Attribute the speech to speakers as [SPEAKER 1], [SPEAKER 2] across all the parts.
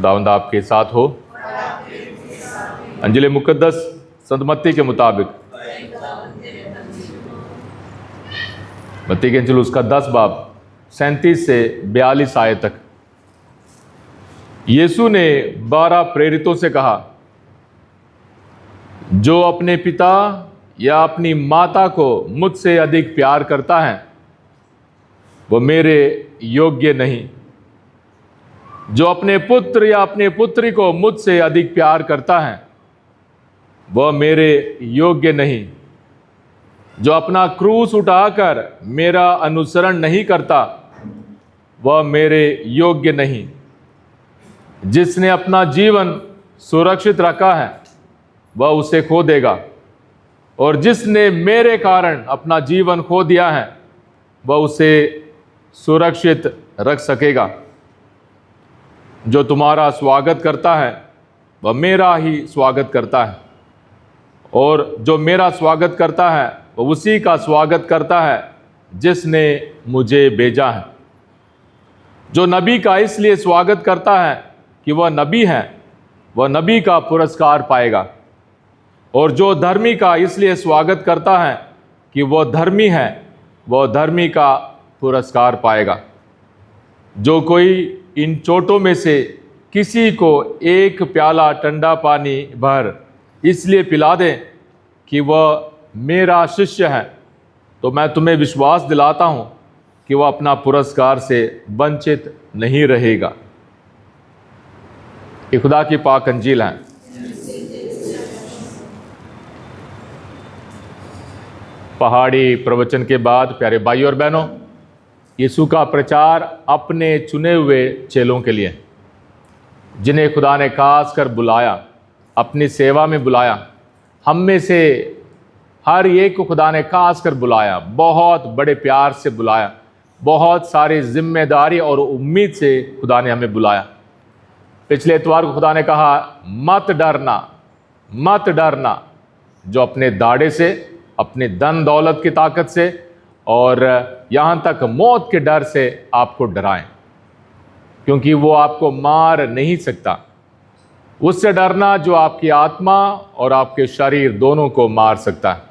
[SPEAKER 1] खुदावंद आपके साथ हो। अंजिल मुकद्दस संत मत्ती के मुताबिक, मत्ती के अंजिल उसका 10 बाब 37 से 42 आयत तक। यीशु ने 12 प्रेरितों से कहा, जो अपने पिता या अपनी माता को मुझसे अधिक प्यार करता है वो मेरे योग्य नहीं। जो अपने पुत्र या अपने पुत्री को मुझसे अधिक प्यार करता है वह मेरे योग्य नहीं। जो अपना क्रूस उठाकर मेरा अनुसरण नहीं करता वह मेरे योग्य नहीं। जिसने अपना जीवन सुरक्षित रखा है वह उसे खो देगा, और जिसने मेरे कारण अपना जीवन खो दिया है वह उसे सुरक्षित रख सकेगा। जो तुम्हारा स्वागत करता है वह मेरा ही स्वागत करता है, और जो मेरा स्वागत करता है वह उसी का स्वागत करता है जिसने मुझे भेजा है। जो नबी का इसलिए स्वागत करता है कि वह नबी है वह नबी का पुरस्कार पाएगा, और जो धर्मी का इसलिए स्वागत करता है कि वह धर्मी है वह धर्मी का पुरस्कार पाएगा। जो कोई इन चोटों में से किसी को एक प्याला ठंडा पानी भर इसलिए पिला दे कि वह मेरा शिष्य है, तो मैं तुम्हें विश्वास दिलाता हूँ कि वह अपना पुरस्कार से वंचित नहीं रहेगा। ये खुदा की पाक अंजील है। पहाड़ी प्रवचन के बाद प्यारे भाई और बहनों, यीशु का प्रचार अपने चुने हुए चेलों के लिए, जिन्हें खुदा ने खास कर बुलाया, अपनी सेवा में बुलाया। हम में से हर एक को खुदा ने खास कर बुलाया, बहुत बड़े प्यार से बुलाया, बहुत सारी जिम्मेदारी और उम्मीद से खुदा ने हमें बुलाया। पिछले इतवार को खुदा ने कहा, मत डरना, मत डरना, जो अपने दाढ़े से, अपने धन दौलत की ताकत से और यहाँ तक मौत के डर से आपको डराएं, क्योंकि वो आपको मार नहीं सकता। उससे डरना जो आपकी आत्मा और आपके शरीर दोनों को मार सकता है।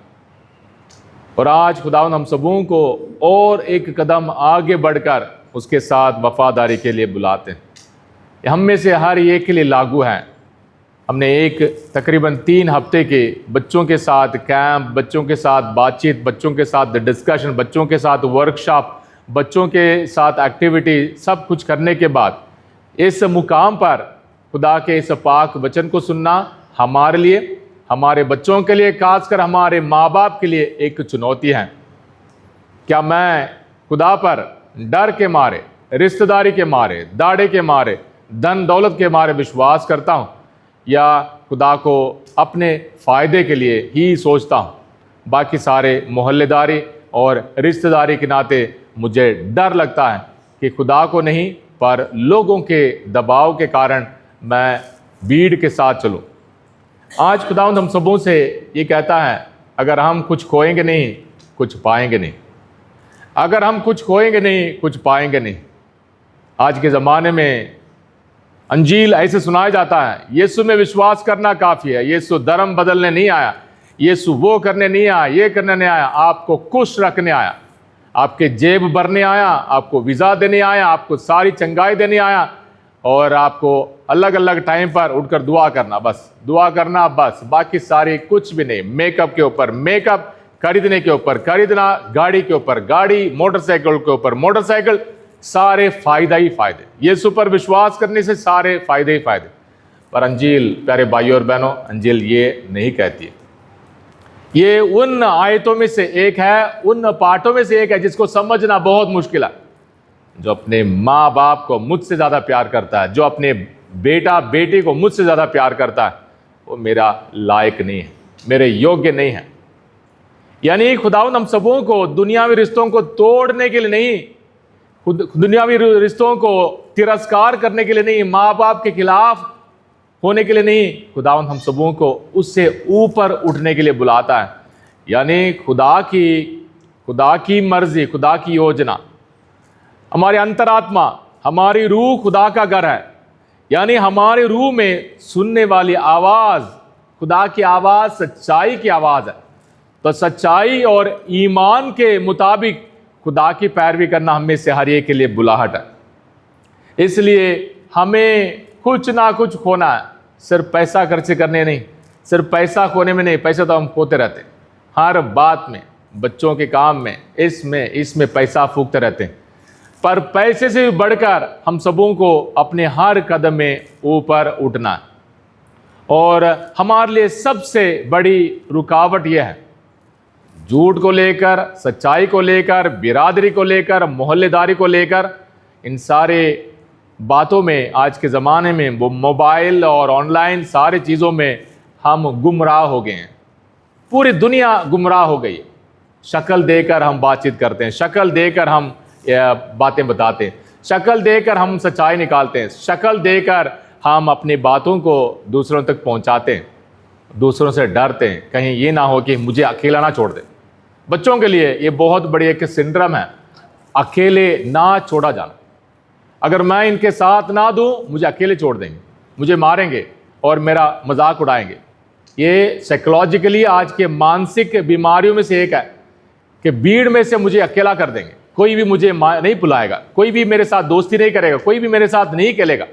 [SPEAKER 1] और आज खुदावंद हम सबों को और एक कदम आगे बढ़कर उसके साथ वफादारी के लिए बुलाते हैं। हम में से हर एक के लिए लागू है। हमने एक तकरीबन 3 हफ्ते के बच्चों के साथ कैंप, बच्चों के साथ बातचीत, बच्चों के साथ डिस्कशन, बच्चों के साथ वर्कशॉप, बच्चों के साथ एक्टिविटी, सब कुछ करने के बाद इस मुकाम पर खुदा के इस पाक वचन को सुनना हमारे लिए, हमारे बच्चों के लिए, खासकर हमारे माँ बाप के लिए एक चुनौती है। क्या मैं खुदा पर डर के मारे, रिश्तेदारी के मारे, दाढ़े के मारे, धन दौलत के मारे विश्वास करता हूँ, या खुदा को अपने फ़ायदे के लिए ही सोचता हूँ? बाकी सारे मोहल्लेदारी और रिश्तेदारी के नाते मुझे डर लगता है कि खुदा को नहीं पर लोगों के दबाव के कारण मैं भीड़ के साथ चलूँ। आज खुदावंद हम सबों से ये कहता है, अगर हम कुछ खोएंगे नहीं कुछ पाएंगे नहीं। अगर हम कुछ खोएंगे नहीं कुछ पाएंगे नहीं। आज के ज़माने में अंजील ऐसे सुनाया जाता है, यीशु में विश्वास करना काफ़ी है, यीशु धर्म बदलने नहीं आया, यीशु वो करने नहीं आया, ये करने नहीं आया, आपको खुश रखने आया, आपके जेब भरने आया, आपको वीज़ा देने आया, आपको सारी चंगाई देने आया, और आपको अलग अलग टाइम पर उठकर दुआ करना, बस दुआ करना बस, बाकी सारी कुछ भी नहीं। मेकअप के ऊपर मेकअप, खरीदने के ऊपर खरीदना, गाड़ी के ऊपर गाड़ी, मोटरसाइकिल के ऊपर मोटरसाइकिल, सारे फायदा ही फायदे। यीशु पर विश्वास करने से सारे फायदे ही फायदे। पर अंजील प्यारे भाइयों और बहनों, अंजील ये नहीं कहती है। ये उन आयतों में से एक है, उन पाठों में से एक है जिसको समझना बहुत मुश्किल है। जो अपने माँ बाप को मुझसे ज़्यादा प्यार करता है, जो अपने बेटा बेटी को मुझसे ज़्यादा प्यार करता है, वो मेरा लायक नहीं है, मेरे योग्य नहीं है। यानी खुदावंद हम सबों को दुनियावी रिश्तों को तोड़ने के लिए नहीं, दुनियावी रिश्तों को तिरस्कार करने के लिए नहीं, माँ बाप के खिलाफ होने के लिए नहीं, खुदावंद हम सबों को उससे ऊपर उठने के लिए बुलाता है। यानी खुदा की मर्जी, खुदा की योजना, हमारी अंतरात्मा, हमारी रूह खुदा का घर है। यानी हमारे रूह में सुनने वाली आवाज़, खुदा की आवाज़ सच्चाई की आवाज़ है। तो सच्चाई और ईमान के मुताबिक खुदा की पैरवी करना हम में से हर एक के लिए बुलाहट है। इसलिए हमें कुछ ना कुछ खोना है, सिर्फ पैसा खर्च करने नहीं, सिर्फ पैसा खोने में नहीं, पैसा तो हम खोते रहते हैं हर बात में, बच्चों के काम में, इसमें पैसा फूकते रहते हैं। पर पैसे से भी बढ़कर हम सबों को अपने हर कदम में ऊपर उठना है। और हमारे लिए सबसे बड़ी रुकावट यह है, झूठ को लेकर, सच्चाई को लेकर, बिरादरी को लेकर, मोहल्लेदारी को लेकर, इन सारे बातों में आज के ज़माने में वो मोबाइल और ऑनलाइन सारी चीज़ों में हम गुमराह हो गए हैं। पूरी दुनिया गुमराह हो गई है। शक्ल देकर हम बातचीत करते हैं, शक्ल देकर हम बातें बताते हैं, शक्ल देकर हम सच्चाई निकालते हैं, शक्ल देकर हम अपनी बातों को दूसरों तक पहुंचाते हैं, दूसरों से डरते हैं कहीं ये ना हो कि मुझे अकेला ना छोड़ दे। बच्चों के लिए ये बहुत बड़ी एक सिंड्रोम है, अकेले ना छोड़ा जाना। अगर मैं इनके साथ ना दूं, मुझे अकेले छोड़ देंगे, मुझे मारेंगे और मेरा मजाक उड़ाएंगे। ये साइकोलॉजिकली आज के मानसिक बीमारियों में से एक है कि भीड़ में से मुझे अकेला कर देंगे, कोई भी मुझे नहीं बुलाएगा, कोई भी मेरे साथ दोस्ती नहीं करेगा, कोई भी मेरे साथ नहीं खेलेगा,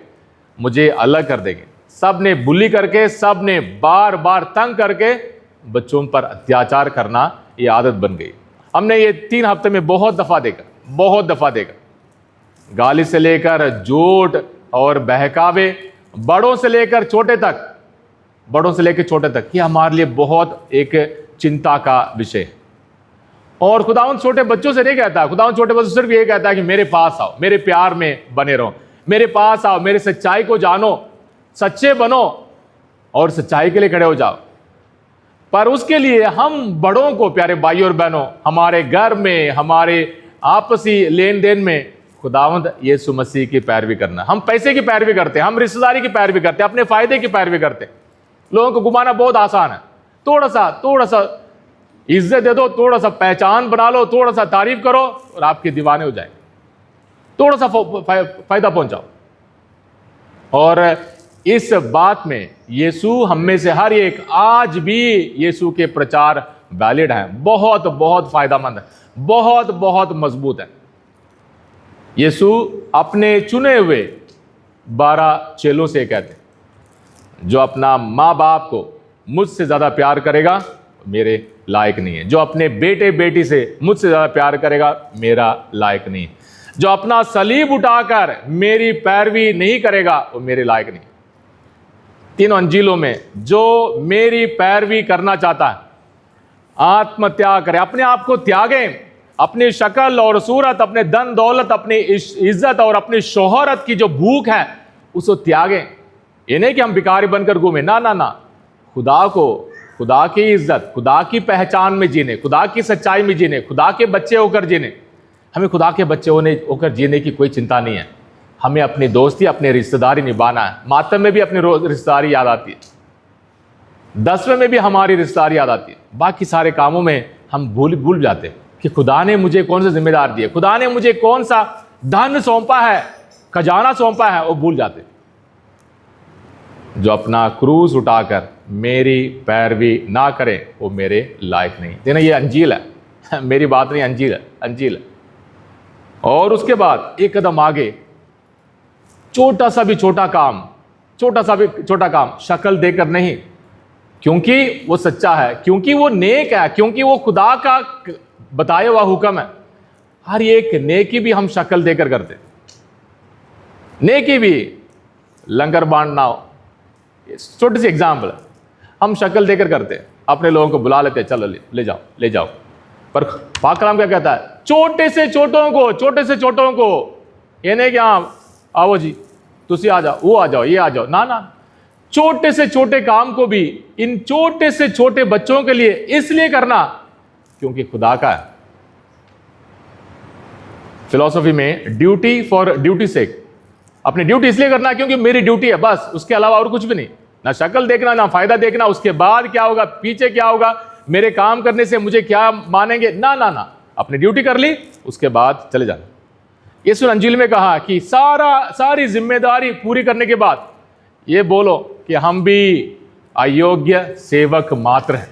[SPEAKER 1] मुझे अलग कर देंगे। सब ने बुली करके, सब ने बार बार तंग करके बच्चों पर अत्याचार करना ये आदत बन गई। हमने ये 3 हफ्ते में बहुत दफ़ा देखा, गाली से लेकर झूठ और बहकावे, बड़ों से लेकर छोटे तक, ये हमारे लिए बहुत एक चिंता का विषय है। और खुदावंद छोटे बच्चों से नहीं कहता, खुदावंद छोटे बच्चों से सिर्फ ये कहता है कि मेरे पास आओ, मेरे प्यार में बने रहो, मेरे पास आओ, मेरे सच्चाई को जानो, सच्चे बनो और सच्चाई के लिए खड़े हो जाओ। पर उसके लिए हम बड़ों को, प्यारे भाई और बहनों, हमारे घर में, हमारे आपसी लेन देन में खुदावंद यीशु मसीह की पैरवी करना। हम पैसे की पैरवी करते हैं, हम रिश्तेदारी की पैरवी करते हैं, अपने फायदे की पैरवी करते हैं। लोगों को घुमाना बहुत आसान है, थोड़ा सा इज्जत दे दो, थोड़ा सा पहचान बना लो, थोड़ा सा तारीफ करो और आपके दीवाने हो जाए, थोड़ा सा फायदा पहुंचाओ। और इस बात में यीशु हम में से हर एक, आज भी यीशु के प्रचार वैलिड है, बहुत फायदामंद है, बहुत मजबूत है। यीशु अपने चुने हुए 12 चेलों से कहते हैं, जो अपना माँ बाप को मुझसे ज़्यादा प्यार करेगा मेरे लायक नहीं है, जो अपने बेटे बेटी से मुझसे ज़्यादा प्यार करेगा मेरा लायक नहीं है, जो अपना सलीब उठाकर मेरी पैरवी नहीं करेगा वो मेरे लायक नहीं। 3 अंजीलों में जो मेरी पैरवी करना चाहता है आत्मत्याग करे, अपने आप को त्यागें, अपनी शक्ल और सूरत, अपने धन दौलत, अपनी इज्जत और अपनी शोहरत की जो भूख है उसको त्यागें। ये नहीं कि हम भिखारी बनकर घूमें, ना, खुदा को, खुदा की इज्जत, खुदा की पहचान में जीने, खुदा की सच्चाई में जीने, खुदा के बच्चे होकर जीने। हमें खुदा के बच्चे होकर जीने की कोई चिंता नहीं है। हमें अपनी दोस्ती, अपनी रिश्तेदारी निभाना है। मातम में भी अपनी रिश्तेदारी याद आती है, 10वें में भी हमारी रिश्तेदारी याद आती है, बाकी सारे कामों में हम भूल जाते हैं कि खुदा ने मुझे कौन सा जिम्मेदार दिया, खुदा ने मुझे कौन सा धन सौंपा है, खजाना सौंपा है, वो भूल जाते। जो अपना क्रूस उठाकर मेरी पैरवी ना करे वो मेरे लायक नहीं। देखना ये अंजील है, मेरी बात नहीं, अंजील है। और उसके बाद एक कदम आगे, छोटा सा भी छोटा काम शक्ल देकर नहीं, क्योंकि वो सच्चा है, क्योंकि वो नेक है, क्योंकि वो खुदा का बताया हुआ हुक्म है। हर एक नेकी भी हम शक्ल देकर करते, नेकी भी लंगर बांटना हो, छोटी सी एग्जाम्पल है, हम शक्ल देकर करते हैं, अपने लोगों को बुला लेते हैं, चलो ले जाओ। पर पाक कलाम क्या कहता है, छोटे से छोटों को ये नहीं कि हाँ आओ जी तुसी आ जाओ, वो आ जाओ, ये आ जाओ, ना, छोटे से छोटे काम को भी इन छोटे से छोटे बच्चों के लिए इसलिए करना क्योंकि खुदा का है। फिलॉसफी में ड्यूटी फॉर ड्यूटी सेक, अपनी ड्यूटी इसलिए करना क्योंकि मेरी ड्यूटी है, बस, उसके अलावा और कुछ भी नहीं। ना शक्ल देखना, ना फायदा देखना, उसके बाद क्या होगा, पीछे क्या होगा, मेरे काम करने से मुझे क्या मानेंगे, ना, अपनी ड्यूटी कर ली, उसके बाद चले जाना। यीशु ने अंजील में कहा कि सारी जिम्मेदारी पूरी करने के बाद ये बोलो कि हम भी अयोग्य सेवक मात्र हैं।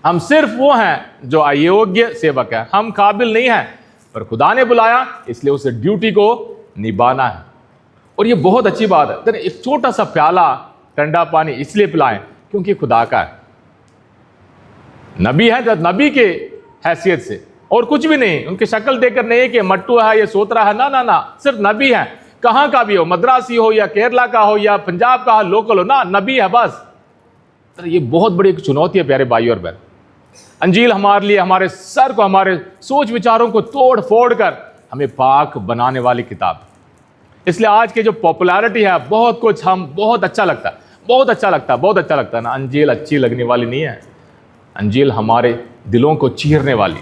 [SPEAKER 1] हम सिर्फ वो हैं जो अयोग्य सेवक है, हम काबिल नहीं हैं, पर खुदा ने बुलाया इसलिए उस ड्यूटी को निभाना है। और ये बहुत अच्छी बात है। एक छोटा सा प्याला ठंडा पानी इसलिए पिलाएं क्योंकि खुदा का है। नबी है तो नबी के हैसियत से, और कुछ भी नहीं। उनकी शक्ल देखकर नहीं है कि मट्टू है, ये सोतरा है, ना ना ना, सिर्फ नबी है। कहाँ का भी हो, मद्रासी हो या केरला का हो या पंजाब का हो, लोकल हो ना, नबी है बस। तो ये बहुत बड़ी एक चुनौती है प्यारे भाई और बहन। अंजील हमारे लिए हमारे सर को, हमारे सोच विचारों को तोड़ फोड़ कर हमें पाक बनाने वाली किताब। इसलिए आज की जो पॉपुलैरिटी है, बहुत कुछ हम बहुत अच्छा लगता है, बहुत अच्छा लगता है, बहुत अच्छा लगता है ना, अंजील अच्छी लगने वाली नहीं है। अंजील हमारे दिलों को चीरने वाली,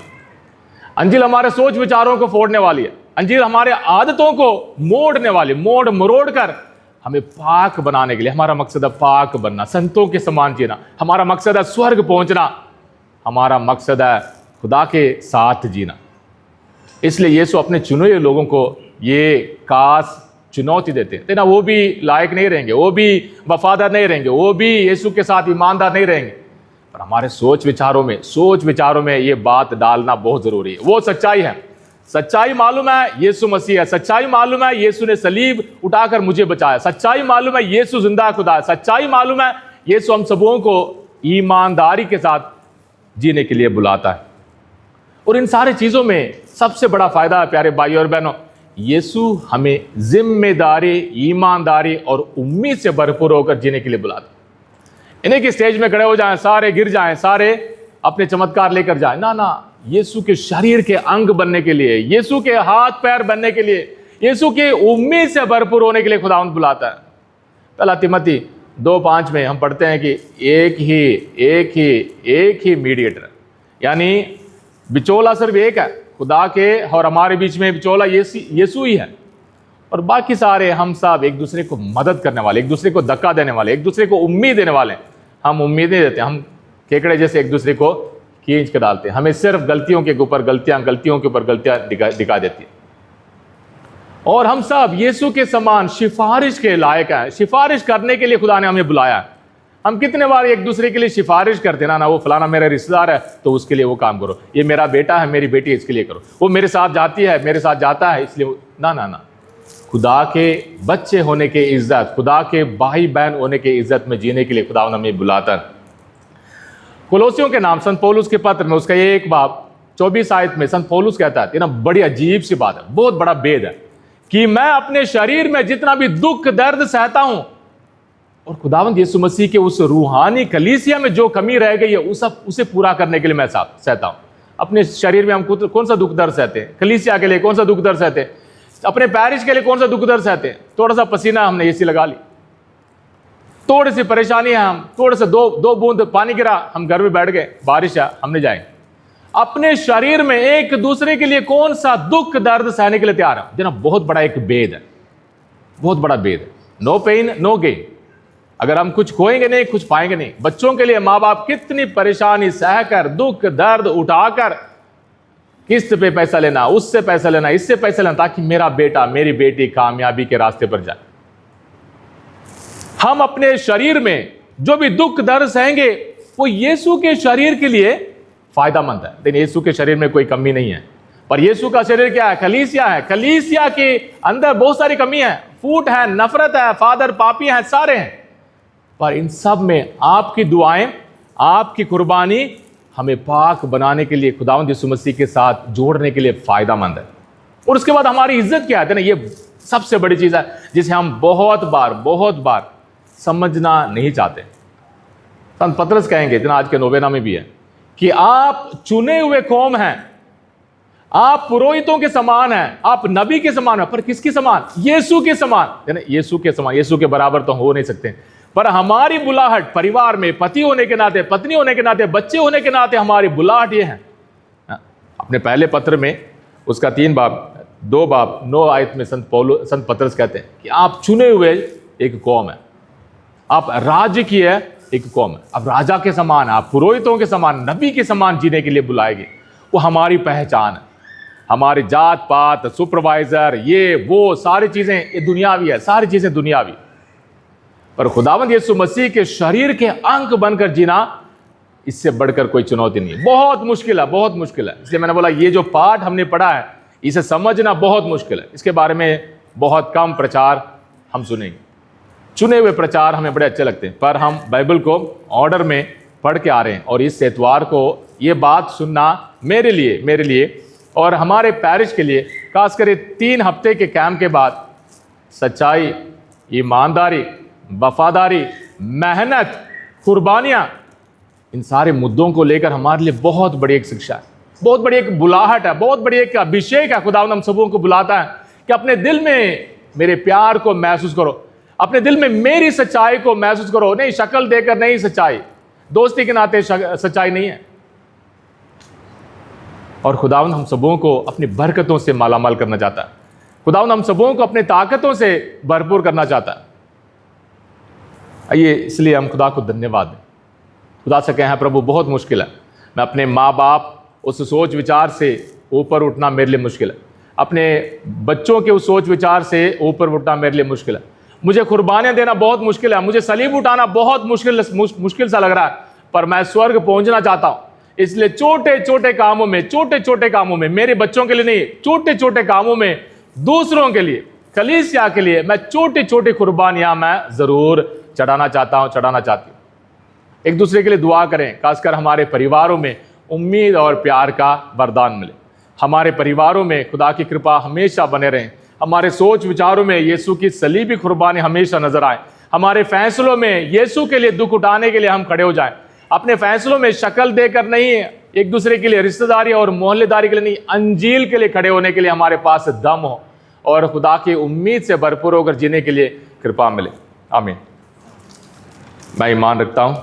[SPEAKER 1] अंजील हमारे सोच विचारों को फोड़ने वाली है। अंजील हमारे आदतों को मोड़ने वाली, मोड़ मरोड़ कर हमें पाक बनाने के लिए। हमारा मकसद है पाक बनना, संतों के समान जीना। हमारा मकसद है स्वर्ग पहुंचना। हमारा मकसद है खुदा के साथ जीना। इसलिए यीशु अपने चुने हुए लोगों को ये खास चुनौती देते हैं ना। वो भी लायक नहीं रहेंगे, वो भी वफादार नहीं रहेंगे, वो भी यीशु के साथ ईमानदार नहीं रहेंगे, पर हमारे सोच विचारों में ये बात डालना बहुत जरूरी है। वो सच्चाई है, सच्चाई मालूम है यीशु मसीह है, सच्चाई मालूम है यीशु ने सलीब उठाकर मुझे बचाया, सच्चाई मालूम है यीशु जिंदा खुदा है, सच्चाई मालूम है यीशु हम सबों को ईमानदारी के साथ जीने के लिए बुलाता है। और इन सारी चीजों में सबसे बड़ा फायदा है प्यारे भाई और बहनों, यीशु हमें जिम्मेदारी, ईमानदारी और उम्मीद से भरपूर होकर जीने के लिए बुलाता है। इन्हीं की स्टेज में खड़े हो जाएं, सारे गिर जाएं, सारे अपने चमत्कार लेकर जाएं, ना ना, यीशु के शरीर के अंग बनने के लिए, यीशु के हाथ पैर बनने के लिए, यीशु की उम्मीद से भरपूर होने के लिए खुदावंद बुलाता है। पहला तिमोथी 2:5 में हम पढ़ते हैं कि एक ही मीडिएटर, यानी बिचौला सिर्फ एक है, खुदा के और हमारे बीच में बिचौला यीशु ही है, और बाकी सारे हम सब एक दूसरे को मदद करने वाले, एक दूसरे को धक्का देने वाले, एक दूसरे को उम्मीद देने वाले। हम उम्मीद नहीं देते, हम केकड़े जैसे एक दूसरे को खींच के डालते हैं। हमें सिर्फ गलतियों के ऊपर गलतियां दिखा देती है। और हम सब यीशु के समान सिफारिश के लायक हैं। सिफारिश करने के लिए खुदा ने हमें बुलाया। हम कितने बार एक दूसरे के लिए सिफारिश करते हैं ना, वो फलाना मेरा रिश्तेदार है तो उसके लिए वो काम करो, ये मेरा बेटा है, मेरी बेटी है, इसके लिए करो, वो मेरे साथ जाती है, मेरे साथ जाता है, इसलिए ना ना ना। खुदा के बच्चे होने के इज्जत, खुदा के भाई बहन होने के इज्जत में जीने के लिए खुदा ने हमें बुलाता है। कोलोसियों के नाम संत पौलुस के पत्र में उसका 1:24 में संत पौलुस कहता है, ये ना बड़ी अजीब सी बात है, बहुत बड़ा भेद है, कि मैं अपने शरीर में जितना भी दुख दर्द सहता हूं, और खुदावंद यीशु मसीह के उस रूहानी कलीसिया में जो कमी रह गई है उसे पूरा करने के लिए मैं सहता हूं। अपने शरीर में हम कौन सा दुख दर्द सहते हैं, कलीसिया के लिए कौन सा दुख दर्द सहते हैं, अपने पैरिश के लिए कौन सा दुख दर्द सहते हैं। थोड़ा सा पसीना हमने एसी लगा ली, थोड़ी सी परेशानी है, हम थोड़े से दो बूंद पानी गिरा, हम घर में बैठ गए, बारिश है, हमने जाएंगे। अपने शरीर में एक दूसरे के लिए कौन सा दुख दर्द सहने के लिए तैयार है। जना बहुत बड़ा एक भेद है, बहुत बड़ा भेद है। No pain no gain. अगर हम कुछ खोएंगे नहीं, कुछ पाएंगे नहीं। बच्चों के लिए माँ बाप कितनी परेशानी सहकर, दुख दर्द उठाकर, किस्त पे पैसा लेना, उससे पैसा लेना, इससे पैसा लेना, ताकि मेरा बेटा मेरी बेटी कामयाबी के रास्ते पर जाए। हम अपने शरीर में जो भी दुख दर्द सहेंगे वो यीशु के शरीर के लिए फायदामंद है। लेकिन यीशु के शरीर में कोई कमी नहीं है। पर यीशु का शरीर क्या है? कलीसिया है। कलीसिया के अंदर बहुत सारी कमी है, फूट है, नफरत है, फादर पापी हैं, सारे हैं। पर इन सब में आपकी दुआएं, आपकी कुर्बानी हमें पाक बनाने के लिए, खुदावंद यीशु मसीह के साथ जोड़ने के लिए फायदामंद है। और उसके बाद हमारी इज्जत क्या है ना, ये सबसे बड़ी चीज है जिसे हम बहुत बार समझना नहीं चाहते। संत पतरस कहेंगे, जितना आज के नोवेना में भी है, कि आप चुने हुए कौम हैं, आप पुरोहितों के समान हैं, आप नबी के समान हैं। पर किसके समान? यीशु के समान। यीशु के समान, यीशु के बराबर तो हो नहीं सकते। पर हमारी बुलाहट, परिवार में पति होने के नाते, पत्नी होने के नाते, बच्चे होने के नाते हमारी बुलाहट ये है। अपने पहले पत्र में उसका 2 आयत में संत पतरस कहते हैं कि आप चुने हुए एक कौम है, आप राज्य की है एक कौम है, आप राजा के समान, आप पुरोहितों के समान, नबी के समान जीने के लिए बुलाएंगे। वो हमारी पहचान है। हमारी जात पात, सुपरवाइजर, ये वो सारी चीज़ें ये दुनियावी है, सारी चीज़ें दुनियावी। पर खुदावंद यीशु मसीह के शरीर के अंग बनकर जीना, इससे बढ़कर कोई चुनौती नहीं है। बहुत मुश्किल है, बहुत मुश्किल है। इसलिए मैंने बोला ये जो पाठ हमने पढ़ा है इसे समझना बहुत मुश्किल है। इसके बारे में बहुत कम प्रचार हम सुनेंगे। चुने हुए प्रचार हमें बड़े अच्छे लगते हैं, पर हम बाइबल को ऑर्डर में पढ़ के आ रहे हैं। और इस एतवार को ये बात सुनना मेरे लिए और हमारे पैरिश के लिए, खासकर 3 हफ्ते के कैंप के बाद, सच्चाई, ईमानदारी, वफादारी, मेहनत, कुर्बानियाँ, इन सारे मुद्दों को लेकर हमारे लिए बहुत बड़ी एक शिक्षा है, बहुत बड़ी एक बुलाहट है, बहुत बड़ी एक अभिषेक है। खुदावंद हम सबों को बुलाता है कि अपने दिल में मेरे प्यार को महसूस करो, अपने दिल में मेरी सच्चाई को महसूस करो। नहीं शक्ल देकर नहीं, सच्चाई, दोस्ती के नाते सच्चाई नहीं है। और खुदावंद हम सबों को अपनी बरकतों से मालामाल करना चाहता है। खुदावंद हम सबों को अपनी ताकतों से भरपूर करना चाहता है। आइए इसलिए हम खुदा को धन्यवाद दें। खुदा से कहें, प्रभु बहुत मुश्किल है, मैं अपने माँ बाप उस सोच विचार से ऊपर उठना मेरे लिए मुश्किल है, अपने बच्चों के उस सोच विचार से ऊपर उठना मेरे लिए मुश्किल है, मुझे कुर्बानियाँ देना बहुत मुश्किल है, मुझे सलीब उठाना बहुत मुश्किल सा लग रहा है, पर मैं स्वर्ग पहुंचना चाहता हूँ। इसलिए छोटे छोटे कामों में, मेरे बच्चों के लिए नहीं, छोटे छोटे कामों में, दूसरों के लिए, कलीसिया के लिए, मैं छोटी छोटी कुर्बानियाँ मैं ज़रूर चढ़ाना चाहता हूँ, चढ़ाना चाहती हूँ। एक दूसरे के लिए दुआ करें, खासकर हमारे परिवारों में उम्मीद और प्यार का वरदान मिले। हमारे परिवारों में खुदा की कृपा हमेशा बने रहें। हमारे सोच विचारों में यीशु की सलीबी कुर्बानी हमेशा नजर आए। हमारे फैसलों में यीशु के लिए दुख उठाने के लिए हम खड़े हो जाएं। अपने फैसलों में शक्ल देकर नहीं, एक दूसरे के लिए, रिश्तेदारी और मोहल्लेदारी के लिए नहीं, अंजील के लिए खड़े होने के लिए हमारे पास दम हो और खुदा की उम्मीद से भरपूर होकर जीने के लिए कृपा मिले। आमीन। मैं ईमान रखता हूँ